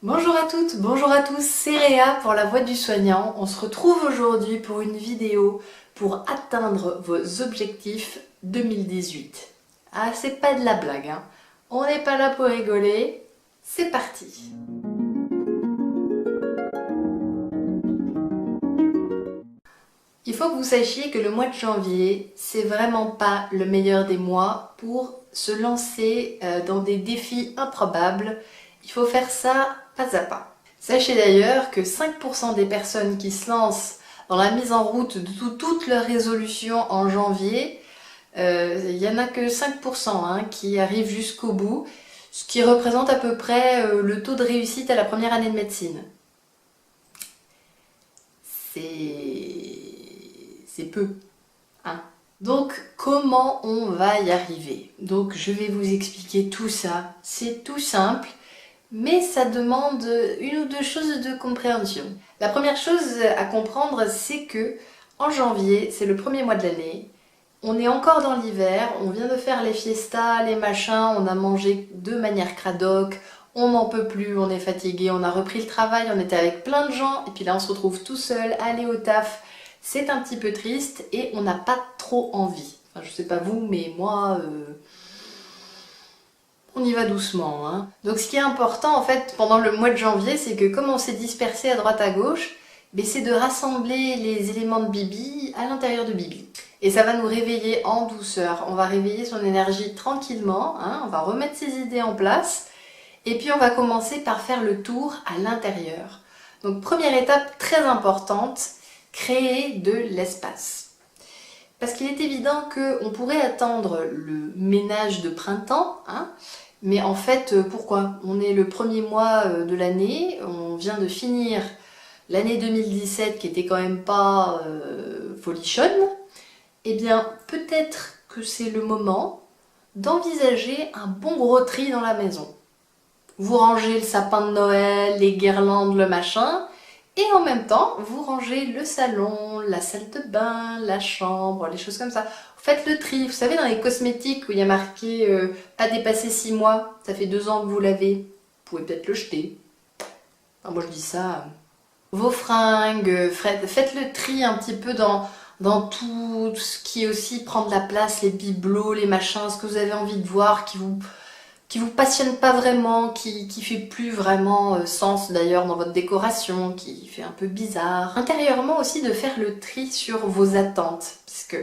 Bonjour à toutes, bonjour à tous, c'est Réa pour la Voix du Soignant. On se retrouve aujourd'hui pour une vidéo pour atteindre vos objectifs 2018. Ah, c'est pas de la blague, hein. On n'est pas là pour rigoler. C'est parti. Il faut que vous sachiez que le mois de janvier, c'est vraiment pas le meilleur des mois pour se lancer dans des défis improbables. Il faut faire ça pas à pas. Sachez d'ailleurs que 5% des personnes qui se lancent dans la mise en route de toutes leurs résolutions en janvier, il n'y en a que 5% qui arrivent jusqu'au bout, ce qui représente à peu près le taux de réussite à la première année de médecine. C'est peu, hein. Donc comment on va y arriver? Donc je vais vous expliquer tout ça. C'est tout simple, mais ça demande une ou deux choses de compréhension. La première chose à comprendre, c'est que en janvier, c'est le premier mois de l'année. On est encore dans l'hiver, on vient de faire les fiestas, les machins, on a mangé de manière cradoc, on n'en peut plus, on est fatigué, on a repris le travail, on était avec plein de gens, et puis là on se retrouve tout seul, aller au taf, c'est un petit peu triste et on n'a pas trop envie. Enfin, je sais pas vous, mais moi, on y va doucement, hein. Donc ce qui est important en fait pendant le mois de janvier, c'est que comme on s'est dispersé à droite à gauche, c'est de rassembler les éléments de Bibi à l'intérieur de Bibi. Et ça va nous réveiller en douceur, on va réveiller son énergie tranquillement, hein, on va remettre ses idées en place, et puis on va commencer par faire le tour à l'intérieur. Donc première étape très importante, créer de l'espace. Parce qu'il est évident qu'on pourrait attendre le ménage de printemps, hein, mais en fait, pourquoi? On est le premier mois de l'année, on vient de finir l'année 2017 qui était quand même pas folichonne. Eh bien, peut-être que c'est le moment d'envisager un bon gros tri dans la maison. Vous rangez le sapin de Noël, les guirlandes, le machin, et en même temps, vous rangez le salon, la salle de bain, la chambre, les choses comme ça. Vous faites le tri. Vous savez, dans les cosmétiques où il y a marqué pas dépasser 6 mois, ça fait 2 ans que vous l'avez, vous pouvez peut-être le jeter. Enfin, moi je dis ça. Vos fringues, faites le tri un petit peu dans tout ce qui aussi prend de la place, les bibelots, les machins, ce que vous avez envie de voir, qui vous passionne pas vraiment, qui fait plus vraiment sens d'ailleurs dans votre décoration, qui fait un peu bizarre. Intérieurement aussi de faire le tri sur vos attentes, puisque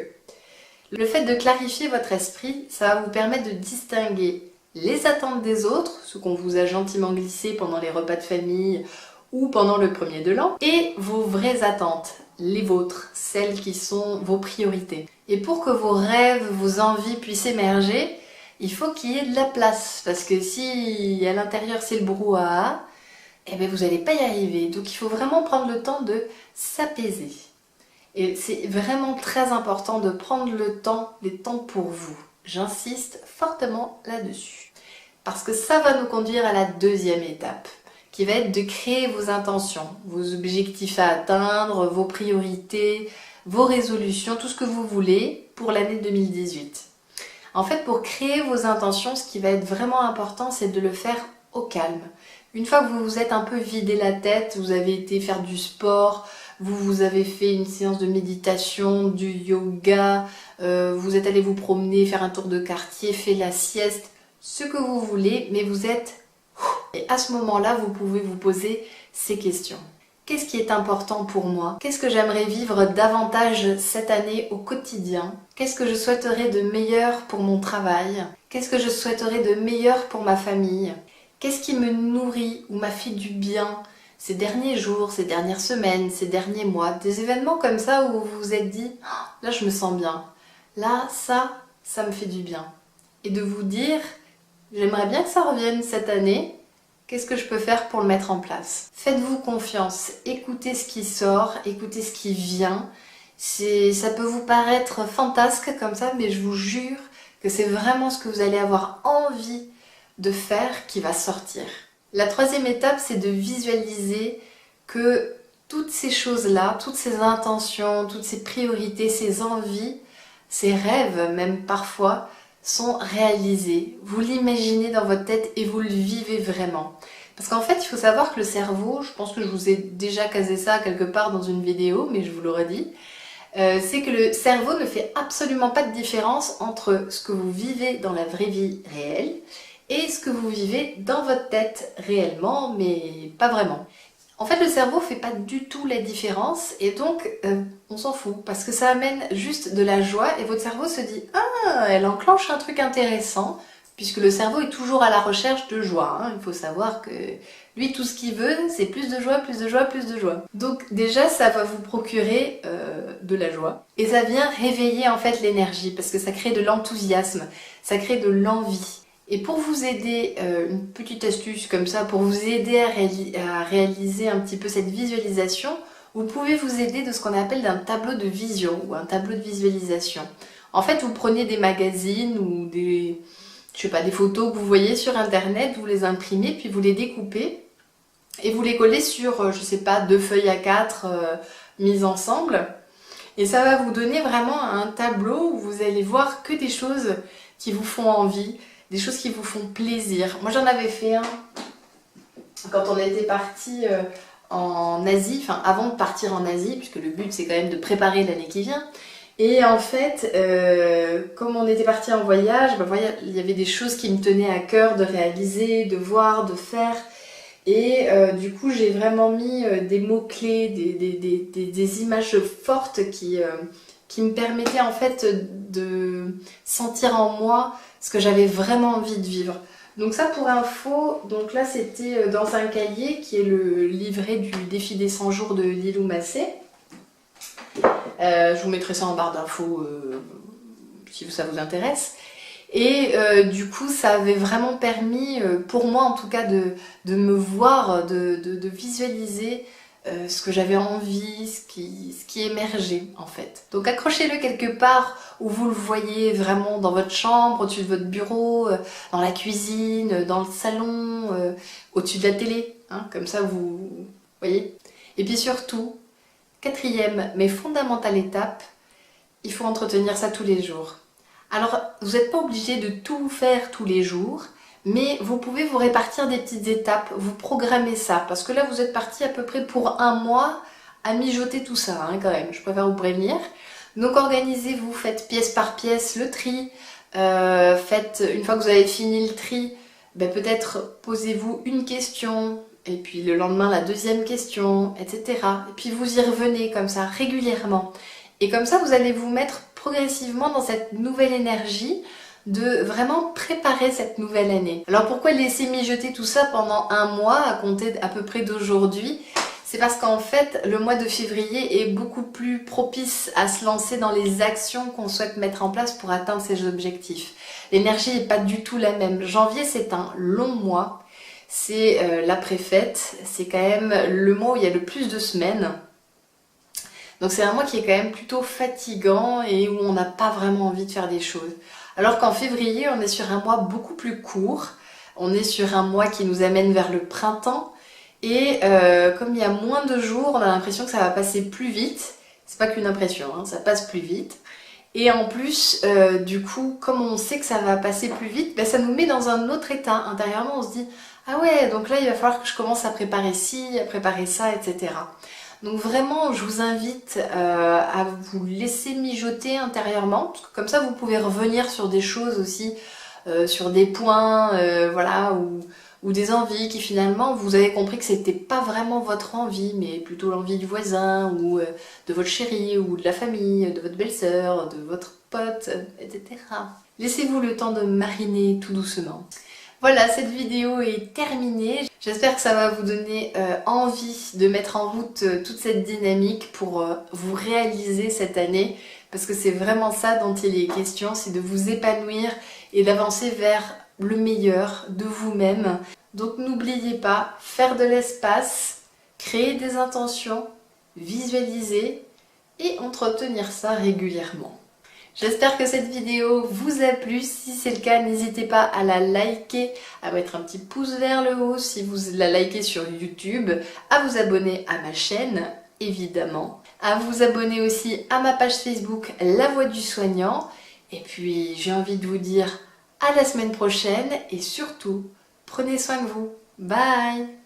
le fait de clarifier votre esprit, ça va vous permettre de distinguer les attentes des autres, ce qu'on vous a gentiment glissé pendant les repas de famille ou pendant le premier de l'an, et vos vraies attentes, les vôtres, celles qui sont vos priorités. Et pour que vos rêves, vos envies puissent émerger, il faut qu'il y ait de la place, parce que si à l'intérieur c'est le brouhaha, vous n'allez pas y arriver. Donc il faut vraiment prendre le temps de s'apaiser. Et c'est vraiment très important de prendre le temps, les temps pour vous. J'insiste fortement là-dessus. Parce que ça va nous conduire à la deuxième étape, qui va être de créer vos intentions, vos objectifs à atteindre, vos priorités, vos résolutions, tout ce que vous voulez pour l'année 2018. En fait, pour créer vos intentions, ce qui va être vraiment important, c'est de le faire au calme. Une fois que vous vous êtes un peu vidé la tête, vous avez été faire du sport, vous avez fait une séance de méditation, du yoga, vous êtes allé vous promener, faire un tour de quartier, fait la sieste, ce que vous voulez, mais vous êtes... Et à ce moment-là, vous pouvez vous poser ces questions. Qu'est-ce qui est important pour moi? Qu'est-ce que j'aimerais vivre davantage cette année au quotidien? Qu'est-ce que je souhaiterais de meilleur pour mon travail? Qu'est-ce que je souhaiterais de meilleur pour ma famille? Qu'est-ce qui me nourrit ou m'a fait du bien ces derniers jours, ces dernières semaines, ces derniers mois? Des événements comme ça où vous vous êtes dit « là je me sens bien, là ça me fait du bien ». Et de vous dire « j'aimerais bien que ça revienne cette année ». Qu'est-ce que je peux faire pour le mettre en place? Faites-vous confiance, écoutez ce qui sort, écoutez ce qui vient. Ça peut vous paraître fantasque comme ça, mais je vous jure que c'est vraiment ce que vous allez avoir envie de faire qui va sortir. La troisième étape, c'est de visualiser que toutes ces choses-là, toutes ces intentions, toutes ces priorités, ces envies, ces rêves même parfois, sont réalisés. Vous l'imaginez dans votre tête et vous le vivez vraiment. Parce qu'en fait, il faut savoir que le cerveau, je pense que je vous ai déjà casé ça quelque part dans une vidéo, mais je vous l'aurais dit, c'est que le cerveau ne fait absolument pas de différence entre ce que vous vivez dans la vraie vie réelle et ce que vous vivez dans votre tête réellement, mais pas vraiment. En fait, le cerveau fait pas du tout la différence et donc on s'en fout parce que ça amène juste de la joie et votre cerveau se dit ah, elle enclenche un truc intéressant puisque le cerveau est toujours à la recherche de joie. Hein. Il faut savoir que lui, tout ce qu'il veut, c'est plus de joie, plus de joie, plus de joie. Donc déjà, ça va vous procurer de la joie et ça vient réveiller en fait l'énergie parce que ça crée de l'enthousiasme, ça crée de l'envie. Et pour vous aider, une petite astuce comme ça, pour vous aider à réaliser un petit peu cette visualisation, vous pouvez vous aider de ce qu'on appelle d'un tableau de vision ou un tableau de visualisation. En fait, vous prenez des magazines ou des photos que vous voyez sur internet, vous les imprimez, puis vous les découpez et vous les collez sur, 2 feuilles A4 mises ensemble. Et ça va vous donner vraiment un tableau où vous allez voir que des choses qui vous font envie, des choses qui vous font plaisir. Moi j'en avais fait un quand on était parti en Asie, enfin avant de partir en Asie, puisque le but c'est quand même de préparer l'année qui vient. Et en fait, comme on était parti en voyage, il y avait des choses qui me tenaient à cœur de réaliser, de voir, de faire. Et du coup j'ai vraiment mis des mots-clés, des images fortes qui me permettaient en fait de sentir en moi ce que j'avais vraiment envie de vivre. Donc ça pour info, donc là c'était dans un cahier qui est le livret du défi des 100 jours de Lilou Massé. Je vous mettrai ça en barre d'infos si ça vous intéresse. Et du coup ça avait vraiment permis, pour moi en tout cas, de me voir, de visualiser ce que j'avais envie, ce qui émergeait en fait. Donc accrochez-le quelque part où vous le voyez vraiment dans votre chambre, au-dessus de votre bureau, dans la cuisine, dans le salon, au-dessus de la télé, hein, comme ça vous voyez. Et puis surtout, 4e mais fondamentale étape, il faut entretenir ça tous les jours. Alors vous n'êtes pas obligé de tout faire tous les jours, mais vous pouvez vous répartir des petites étapes, vous programmer ça, parce que là vous êtes parti à peu près pour 1 mois à mijoter tout ça, hein, quand même, je préfère vous prévenir. Donc organisez-vous, faites pièce par pièce le tri, faites, une fois que vous avez fini le tri, peut-être posez-vous une question, et puis le lendemain la 2e question, etc. Et puis vous y revenez comme ça régulièrement. Et comme ça vous allez vous mettre progressivement dans cette nouvelle énergie de vraiment préparer cette nouvelle année. Alors pourquoi laisser mijoter tout ça pendant 1 mois à compter à peu près d'aujourd'hui? C'est parce qu'en fait le mois de février est beaucoup plus propice à se lancer dans les actions qu'on souhaite mettre en place pour atteindre ces objectifs. L'énergie n'est pas du tout la même. Janvier c'est un long mois, c'est l'après-fête, c'est quand même le mois où il y a le plus de semaines. Donc c'est un mois qui est quand même plutôt fatigant et où on n'a pas vraiment envie de faire des choses. Alors qu'en février, on est sur un mois beaucoup plus court, on est sur un mois qui nous amène vers le printemps et comme il y a moins de jours, on a l'impression que ça va passer plus vite. C'est pas qu'une impression, hein, ça passe plus vite. Et en plus, du coup, comme on sait que ça va passer plus vite, ça nous met dans un autre état. Intérieurement, on se dit « Ah ouais, donc là, il va falloir que je commence à préparer ci, à préparer ça, etc. » Donc vraiment, je vous invite à vous laisser mijoter intérieurement, parce que comme ça, vous pouvez revenir sur des choses aussi, sur des points, voilà, ou des envies qui finalement, vous avez compris que c'était pas vraiment votre envie, mais plutôt l'envie du voisin, ou de votre chéri, ou de la famille, de votre belle-sœur, de votre pote, etc. Laissez-vous le temps de mariner tout doucement. Voilà, cette vidéo est terminée. J'espère que ça va vous donner envie de mettre en route toute cette dynamique pour vous réaliser cette année. Parce que c'est vraiment ça dont il est question, c'est de vous épanouir et d'avancer vers le meilleur de vous-même. Donc n'oubliez pas, faire de l'espace, créer des intentions, visualiser et entretenir ça régulièrement. J'espère que cette vidéo vous a plu. Si c'est le cas, n'hésitez pas à la liker, à mettre un petit pouce vers le haut si vous la likez sur YouTube, à vous abonner à ma chaîne, évidemment, à vous abonner aussi à ma page Facebook La Voix du Soignant. Et puis j'ai envie de vous dire à la semaine prochaine et surtout, prenez soin de vous. Bye!